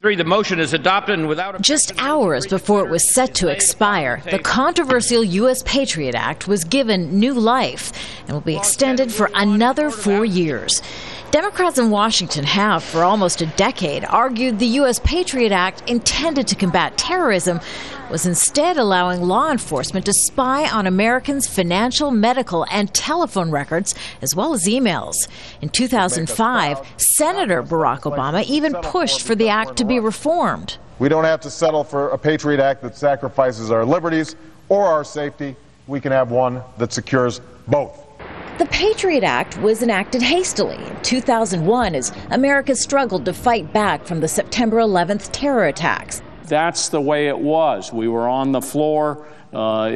The motion is adopted and without Just hours before it was set to expire, the controversial U.S. Patriot Act was given new life and will be extended for another 4 years. Democrats in Washington have, for almost a decade, argued the U.S. Patriot Act, intended to combat terrorism, was instead allowing law enforcement to spy on Americans' financial, medical, and telephone records, as well as emails. In 2005, Senator Barack Obama even pushed for the act to be reformed. We don't have to settle for a Patriot Act that sacrifices our liberties or our safety. We can have one that secures both. The Patriot Act was enacted hastily in 2001 as America struggled to fight back from the September 11th terror attacks. That's the way it was. We were on the floor.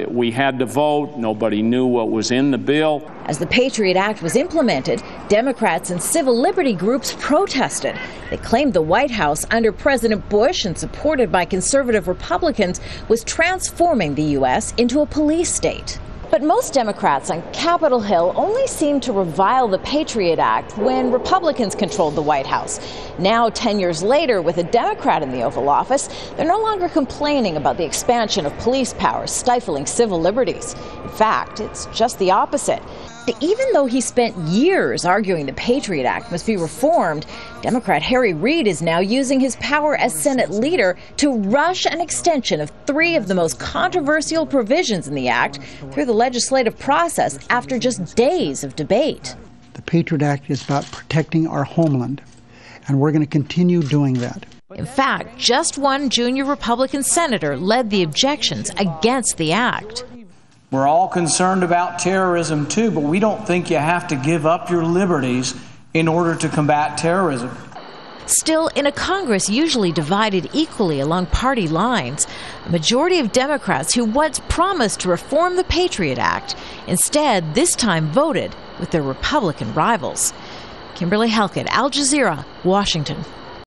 We had to vote. Nobody knew what was in the bill. As the Patriot Act was implemented, Democrats and civil liberty groups protested. They claimed the White House under President Bush and supported by conservative Republicans was transforming the U.S. into a police state. But most Democrats on Capitol Hill only seemed to revile the Patriot Act when Republicans controlled the White House. Now, 10 years later, with a Democrat in the Oval Office, they're no longer complaining about the expansion of police powers stifling civil liberties. In fact, it's just the opposite. Even though he spent years arguing the Patriot Act must be reformed, Democrat Harry Reid is now using his power as Senate leader to rush an extension of 3 of the most controversial provisions in the act through the legislative process after just days of debate. The Patriot Act is about protecting our homeland, and we're going to continue doing that. In fact, just one junior Republican senator led the objections against the act. We're all concerned about terrorism, too, but we don't think you have to give up your liberties in order to combat terrorism. Still, in a Congress usually divided equally along party lines, a majority of Democrats who once promised to reform the Patriot Act instead this time voted with their Republican rivals. Kimberly Halkett, Al Jazeera, Washington.